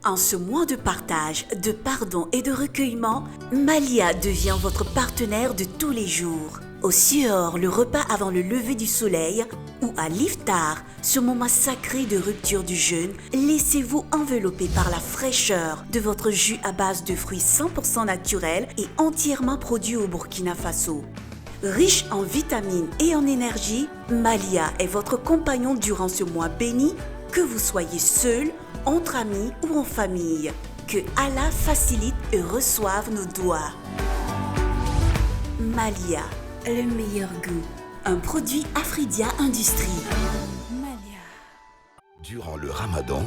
En ce mois de partage, de pardon et de recueillement, Malia devient votre partenaire de tous les jours. Au Sior, le repas avant le lever du soleil, ou à l'Iftar, ce moment sacré de rupture du jeûne, laissez-vous envelopper par la fraîcheur de votre jus à base de fruits 100% naturels et entièrement produits au Burkina Faso. Riche en vitamines et en énergie, Malia est votre compagnon durant ce mois béni, que vous soyez seul, entre amis ou en famille. Que Allah facilite et reçoive nos doigts. Malia, le meilleur goût. Un produit Afridia Industrie. Malia. Durant le Ramadan,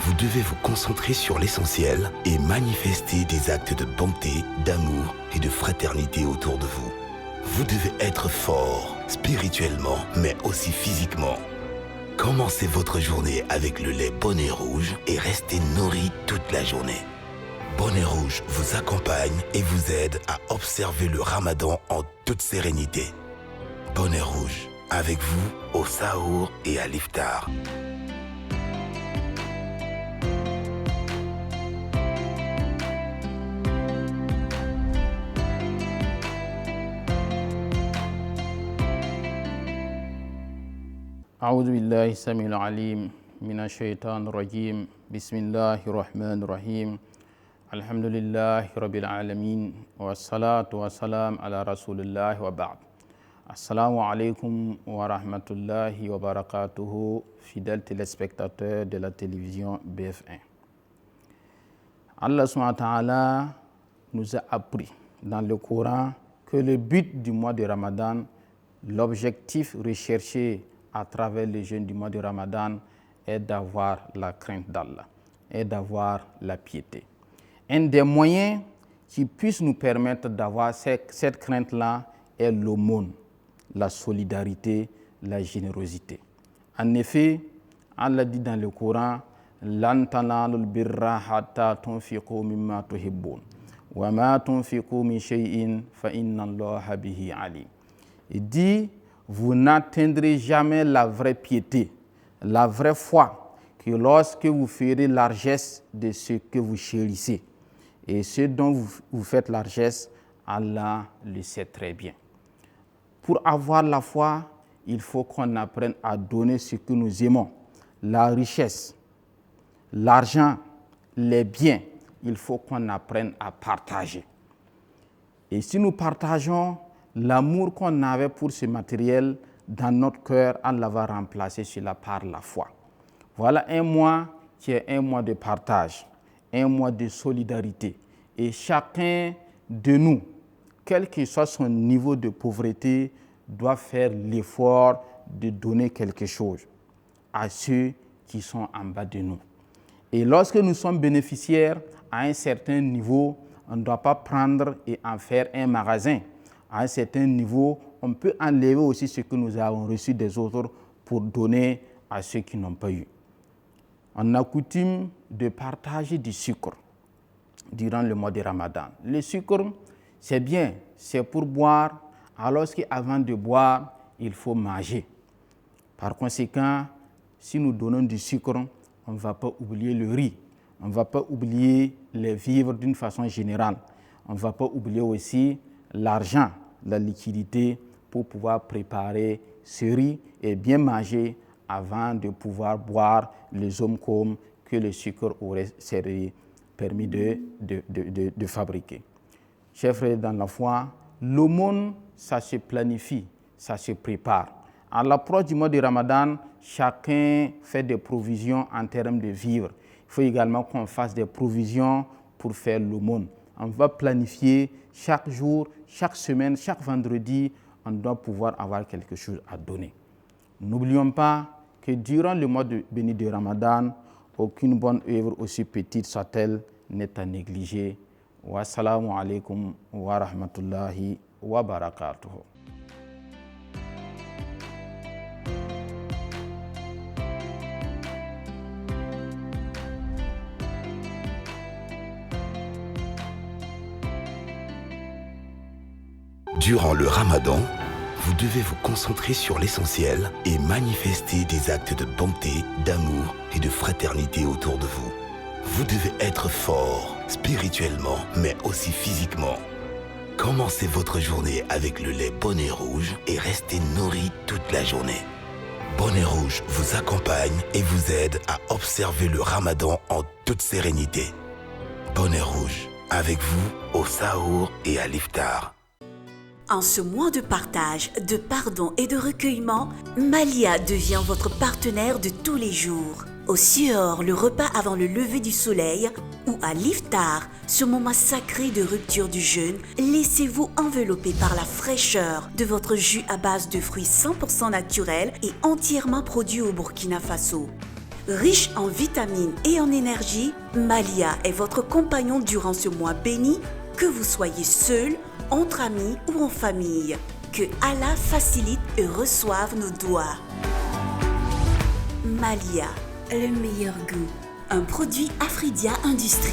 vous devez vous concentrer sur l'essentiel et manifester des actes de bonté, d'amour et de fraternité autour de vous. Vous devez être fort, spirituellement, mais aussi physiquement. Commencez votre journée avec le lait Bonnet Rouge et restez nourri toute la journée. Bonnet Rouge vous accompagne et vous aide à observer le Ramadan en toute sérénité. Bonnet Rouge, avec vous au Sahour et à l'Iftar. أعوذ بالله السميع العليم من الشيطان الرجيم بسم الله الرحمن الرحيم الحمد لله رب العالمين والصلاة والسلام على رسول الله وبعد Assalamu alaikum wa rahmatullahi wa barakatuhu, fidèles téléspectateurs de la télévision BF1. Allah subhanahu wa ta'ala nous a appris dans le Coran que le but du mois de Ramadan, l'objectif recherché à travers le jeûne du mois de Ramadan est d'avoir la crainte d'Allah et d'avoir la piété. Un des moyens qui puisse nous permettre d'avoir cette crainte-là est l'aumône, la solidarité, la générosité. En effet, Allah dit dans le Coran « Lan tanalul birra hatta tunfiqu mimma tuhibbun wa ma tunfiqu min shay'in fa inna Allaha bihi alim » Il dit « Vous n'atteindrez jamais la vraie piété, la vraie foi, que lorsque vous ferez largesse de ce que vous chérissez. Et ce dont vous faites largesse, Allah le sait très bien. » Pour avoir la foi, il faut qu'on apprenne à donner ce que nous aimons. La richesse, l'argent, les biens, il faut qu'on apprenne à partager. Et si nous partageons, l'amour qu'on avait pour ce matériel, dans notre cœur, Allah va remplacer cela par la foi. Voilà un mois qui est un mois de partage, un mois de solidarité. Et chacun de nous, quel que soit son niveau de pauvreté, doit faire l'effort de donner quelque chose à ceux qui sont en bas de nous. Et lorsque nous sommes bénéficiaires à un certain niveau, on ne doit pas prendre et en faire un magasin. À un certain niveau, on peut enlever aussi ce que nous avons reçu des autres pour donner à ceux qui n'ont pas eu. On a coutume de partager du sucre durant le mois de Ramadan. Le sucre, c'est bien, c'est pour boire, alors qu'avant de boire, il faut manger. Par conséquent, si nous donnons du sucre, on ne va pas oublier le riz, on ne va pas oublier les vivres d'une façon générale, on ne va pas oublier aussi l'argent, la liquidité pour pouvoir préparer ce riz et bien manger avant de pouvoir boire les hommes que le sucre aurait permis de fabriquer. Chers frères dans la foi, l'aumône, ça se planifie, ça se prépare. À l'approche du mois de Ramadan, chacun fait des provisions en termes de vivre. Il faut également qu'on fasse des provisions pour faire l'aumône. On va planifier chaque jour, chaque semaine, chaque vendredi, on doit pouvoir avoir quelque chose à donner. N'oublions pas que durant le mois béni de Ramadan, aucune bonne œuvre, aussi petite soit-elle, n'est à négliger. Wassalamu alaikum wa rahmatullahi wa barakatuh. Durant le Ramadan, vous devez vous concentrer sur l'essentiel et manifester des actes de bonté, d'amour et de fraternité autour de vous. Vous devez être fort, spirituellement, mais aussi physiquement. Commencez votre journée avec le lait Bonnet Rouge et restez nourri toute la journée. Bonnet Rouge vous accompagne et vous aide à observer le Ramadan en toute sérénité. Bonnet Rouge, avec vous au Sahour et à l'Iftar. En ce mois de partage, de pardon et de recueillement, Malia devient votre partenaire de tous les jours. Au Sior, le repas avant le lever du soleil, ou à l'Iftar, ce moment sacré de rupture du jeûne, laissez-vous envelopper par la fraîcheur de votre jus à base de fruits 100% naturels et entièrement produits au Burkina Faso. Riche en vitamines et en énergie, Malia est votre compagnon durant ce mois béni, que vous soyez seul, entre amis ou en famille. Que Allah facilite et reçoive nos doigts. Malia, le meilleur goût. Un produit Afridia Industrie.